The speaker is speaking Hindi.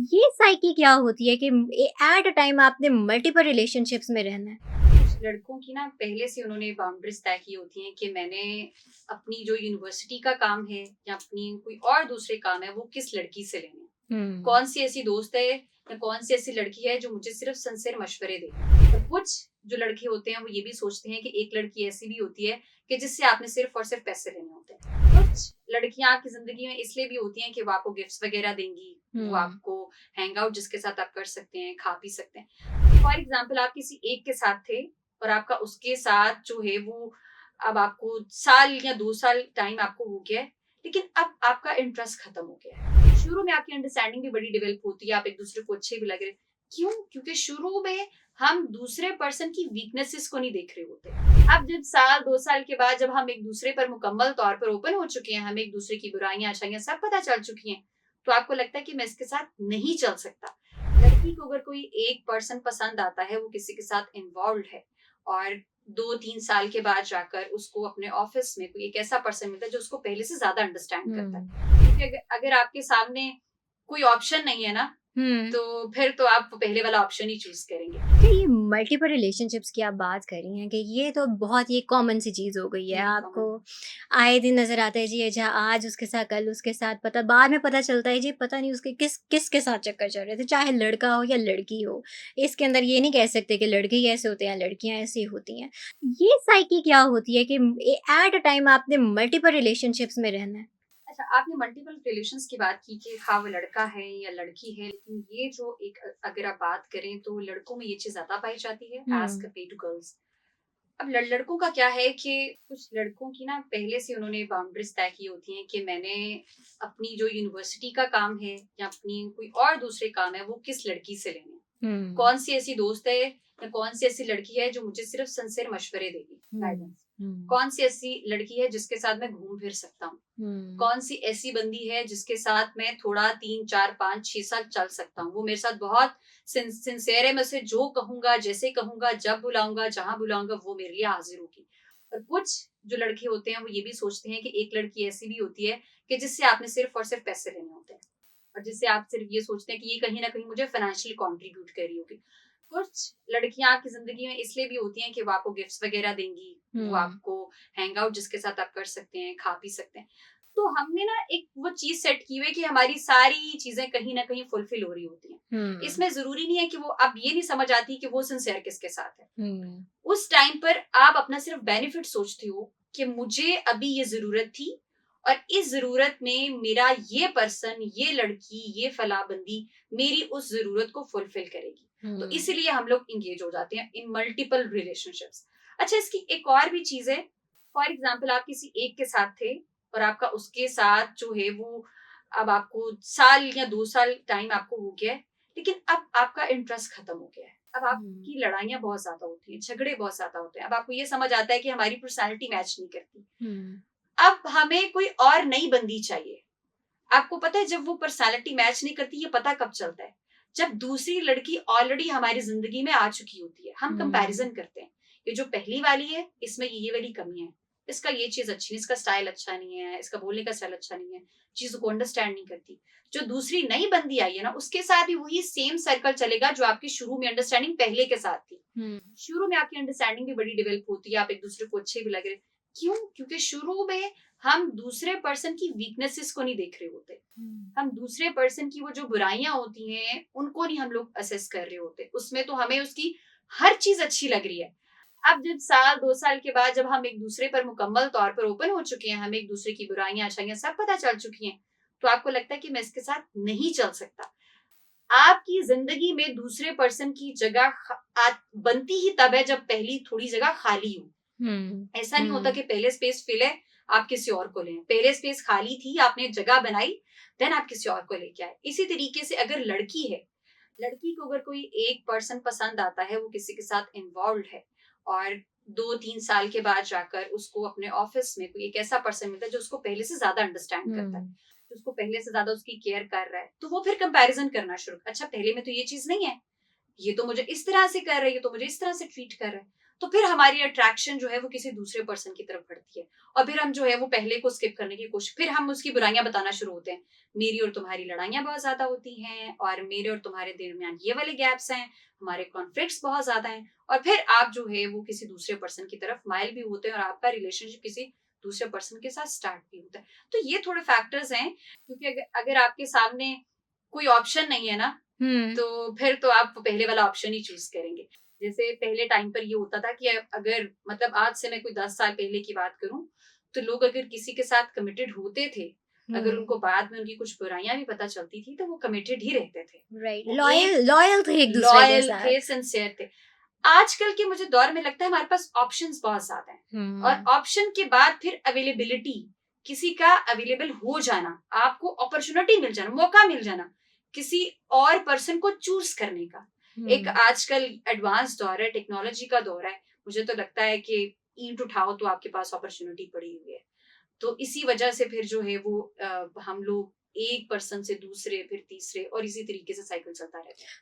ये साइकी क्या होती है कि एट अ टाइम आपने मल्टीपल रिलेशनशिप्स में रहना है? कुछ लड़कों की ना पहले से उन्होंने बाउंड्रीज तय की होती हैं कि मैंने अपनी जो यूनिवर्सिटी का काम है या अपनी कोई और दूसरे काम है वो किस लड़की से लेने हैं। हुँ। कौन सी ऐसी दोस्त है या कौन सी ऐसी लड़की है जो मुझे सिर्फ सिंसियर मशवरे दे। और कुछ जो लड़के होते हैं वो ये भी सोचते हैं कि एक लड़की ऐसी भी होती है कि जिससे आपने सिर्फ और सिर्फ पैसे लेने होते हैं। कुछ लड़कियां आपकी जिंदगी में इसलिए भी होती हैं कि वो आपको गिफ्ट्स वगैरह देंगी, वो हुँ। आपको हैंग आउट जिसके साथ आप कर सकते हैं, खा पी सकते हैं। फॉर एग्जाम्पल आप किसी एक के साथ थे और आपका उसके साथ जो है वो अब आपको साल या 2 साल टाइम आपको हो गया है, लेकिन अब आपका इंटरेस्ट खत्म हो गया है। शुरू में आपकी अंडरस्टैंडिंग भी बड़ी डेवलप होती है, आप एक दूसरे को अच्छे भी लग रहे। क्यों? क्योंकि शुरू में हम दूसरे पर्सन की वीकनेसेस को नहीं देख रहे होते। अब जब साल 2 साल के बाद जब हम एक दूसरे पर मुकम्मल तौर पर ओपन हो चुके हैं, हमें एक दूसरे की बुराइयां अच्छाइयां सब पता चल चुकी हैं, तो आपको लगता है कि मैं इसके साथ नहीं चल सकता। लड़की को अगर कोई एक पर्सन पसंद आता है, वो किसी के साथ इन्वॉल्व है और 2-3 साल के बाद जाकर उसको अपने ऑफिस में कोई एक ऐसा पर्सन मिलता है जो उसको पहले से ज्यादा अंडरस्टैंड करता हुँ। है। क्योंकि अगर आपके सामने कोई ऑप्शन नहीं है ना, हुँ। तो फिर तो आप पहले वाला ऑप्शन ही चूज करेंगे। अच्छा, ये मल्टीपल रिलेशनशिप्स की आप बात कर रही हैं कि ये तो बहुत ही कॉमन सी चीज़ हो गई है। ये आपको कॉमन। आए दिन नज़र आता है जी, अच्छा आज उसके साथ, कल उसके साथ, पता बाद में पता चलता है जी पता नहीं उसके किसके साथ चक्कर चल रहे थे, चाहे लड़का हो या लड़की हो। इसके अंदर ये नहीं कह सकते कि लड़के ही ऐसे होते हैं, लड़कियाँ ऐसी होती हैं। ये साइकी क्या होती है कि एट अ टाइम आपने मल्टीपल रिलेशनशिप्स में रहना है? अच्छा, आपने मल्टीपल रिलेशंस की बात की कि हाँ वो लड़का है या लड़की है, लेकिन ये जो एक अगर आप बात करें तो लड़कों में ये चीज ज्यादा पाई जाती है एज हुँ। Compare to girls. अब लड़कों का क्या है कि कुछ लड़कों की ना पहले से उन्होंने बाउंड्रीज तय की होती हैं कि मैंने अपनी जो यूनिवर्सिटी का काम है या अपनी कोई और दूसरे काम है वो किस लड़की से लेने हैं। हुँ। कौन सी ऐसी दोस्त है या कौन सी ऐसी लड़की है जो मुझे सिर्फ सिंसियर मशवरे देगी, हुँ। गाइडेंस। हुँ। कौन सी ऐसी लड़की है जिसके साथ मैं घूम फिर सकता हूँ। हुँ। कौन सी ऐसी बंदी है जिसके साथ मैं थोड़ा 3 4 5 6 साल चल सकता हूँ, वो मेरे साथ बहुत सिंसियर है, मैं उसे जो कहूंगा, जैसे कहूंगा, जब बुलाऊंगा, जहां बुलाऊंगा, वो मेरे लिए हाजिर होगी। और कुछ जो लड़के होते हैं वो ये भी सोचते हैं कि एक लड़की ऐसी भी होती है कि जिससे आपने सिर्फ और सिर्फ पैसे लेने होते हैं और जिससे आप सिर्फ ये सोचते हैं कि ये कहीं ना कहीं मुझे फाइनेंशियली कंट्रीब्यूट कर रही होगी। कुछ लड़कियां आपकी जिंदगी में इसलिए भी होती हैं कि वो आपको गिफ्ट्स वगैरह देंगी, वो हुँ। आपको हैंग आउट जिसके साथ आप कर सकते हैं, खा पी सकते हैं। तो हमने ना एक वो चीज सेट की हुई है कि हमारी सारी चीजें कहीं ना कहीं फुलफिल हो रही होती हैं। हुँ। इसमें जरूरी नहीं है कि वो अब ये नहीं समझ आती कि वो सिंसियर किसके साथ है। हुँ। उस टाइम पर आप अपना सिर्फ बेनिफिट सोचती हो कि मुझे अभी ये जरूरत थी और इस जरूरत में मेरा ये पर्सन, ये लड़की, ये फलाबंदी मेरी उस जरूरत को फुलफिल करेगी। तो हुँ। इसीलिए हम लोग इंगेज हो जाते हैं इन मल्टीपल रिलेशनशिप्स। अच्छा, इसकी एक और भी चीज है। फॉर एग्जाम्पल आप किसी एक के साथ थे और आपका उसके साथ जो है वो अब आपको साल या 2 साल टाइम आपको हो गया है, लेकिन अब आपका इंटरेस्ट खत्म हो गया है। अब हुँ। आपकी लड़ाइयाँ बहुत ज़्यादा होती हैं, झगड़े बहुत ज़्यादा होते हैं। अब आपको ये समझ आता है कि हमारी पर्सनैलिटी मैच नहीं करती। हुँ। अब हमें कोई और नई बंदी चाहिए। आपको पता है जब वो पर्सनैलिटी मैच नहीं करती, ये पता कब चलता है? जब दूसरी लड़की ऑलरेडी हमारी ज़िंदगी में आ चुकी होती है। हम हुँ। कंपैरिज़न करते हैं। ये जो पहली वाली है, इसमें ये वाली कमी है। इसका ये चीज़ अच्छी है, इसका स्टाइल अच्छा नहीं है, इसका बोलने का स्टाइल अच्छा नहीं है, चीज़ों को अंडरस्टैंड नहीं करती। जो दूसरी नई बंदी आई है ना, उसके साथ भी वही सेम सर्कल चलेगा जो आपकी शुरू में अंडरस्टैंडिंग पहले के साथ थी। हुँ। शुरू में आपकी अंडरस्टैंडिंग भी बड़ी डेवलप होती है, आप एक-दूसरे को अच्छे भी लग रहे। क्यों? क्योंकि शुरू में हम दूसरे पर्सन की वीकनेसेस को नहीं देख रहे होते। हुँ। हम दूसरे पर्सन की वो जो बुराइयाँ होती हैं, उनको नहीं हम लोग असेस कर रहे होते। उसमें तो हमें उसकी हर चीज़ अच्छी लग रही है। अब जब साल 2 साल के बाद जब हम एक-दूसरे पर मुकम्मल तौर पर ओपन हो चुके हैं, हमें एक-दूसरे की बुराइयाँ, अच्छाइयाँ सब पता चल चुकी हैं, तो आपको लगता है कि मैं इसके साथ नहीं चल सकता। आपकी ज़िंदगी में दूसरे पर्सन की जगह बनती ही तब है जब पहली थोड़ी जगह खाली हो। हुँ। ऐसा नहीं होता हुँ। कि पहले स्पेस फिल है, आप किसी और को लें। पहले स्पेस खाली थी, आपने जगह बनाई, देन आप किसी और को लेके आए। इसी तरीके से अगर लड़की है, लड़की को अगर कोई एक पर्सन पसंद आता है, वो किसी के साथ इन्वॉल्व्ड है और 2-3 साल के बाद जाकर उसको अपने ऑफिस में कोई एक ऐसा पर्सन मिलता है जो उसको पहले से ज़्यादा अंडरस्टैंड करता है, हुँ। जो उसको पहले से ज़्यादा उसकी केयर कर रहा है, तो वो फिर कंपैरिज़न करना शुरू, अच्छा पहले में तो ये चीज़ नहीं है, ये तो मुझे इस तरह से कर रहा है, ये तो मुझे इस तरह से ट्रीट कर रहा है। तो फिर हमारी अट्रैक्शन जो है वो किसी दूसरे पर्सन की तरफ बढ़ती है, और फिर हम जो है वो पहले को स्किप करने की कोशिश, फिर हम उसकी बुराइयां बताना शुरू होते हैं। मेरी और तुम्हारी लड़ाइयां बहुत ज्यादा होती हैं, और मेरे और तुम्हारे दरमियान ये वाले गैप्स हैं, हमारे कॉन्फ्लिक्ट्स बहुत ज्यादा हैं, और फिर आप जो है वो किसी दूसरे पर्सन की तरफ माइल भी होते हैं, और आपका रिलेशनशिप किसी दूसरे पर्सन के साथ स्टार्ट भी होता है। तो ये थोड़े फैक्टर्स हैं, क्योंकि अगर आपके सामने कोई ऑप्शन नहीं है ना, हम्म। तो फिर तो आप पहले वाला ऑप्शन ही चूज करेंगे। जैसे पहले टाइम पर ये होता था कि अगर मतलब आज से मैं कोई 10 साल पहले की बात करूं, तो लोग अगर किसी के साथ कमिटेड होते थे, अगर हम्म। उनको बाद में उनकी कुछ बुराइयां भी पता चलती थी, तो वो कमिटेड ही रहते थे। राइट, वो एक लॉयल लॉयल थे एक दूसरे के लॉयल साथ। थे, सिंसियर थे। आजकल के मुझे दौर में लगता है हमारे पास ऑप्शंस बहुत ज्यादा हैं, और हम्म। ऑप्शन के बाद फिर अवेलेबिलिटी, किसी का अवेलेबल हो जाना, आपको अपॉर्चुनिटी मिल जाना, मौका मिल जाना किसी और पर्सन को चूज करने का। एक हम्म। आजकल एडवांस दौर है, टेक्नोलॉजी का दौर है। मुझे तो लगता है कि ईंट उठाओ तो आपके पास अपॉर्चुनिटी पड़ी हुई है। तो इसी वजह से फिर जो है वो हम लोग एक पर्सन से दूसरे, फिर तीसरे, और इसी तरीके से साइकिल चलता रहता है।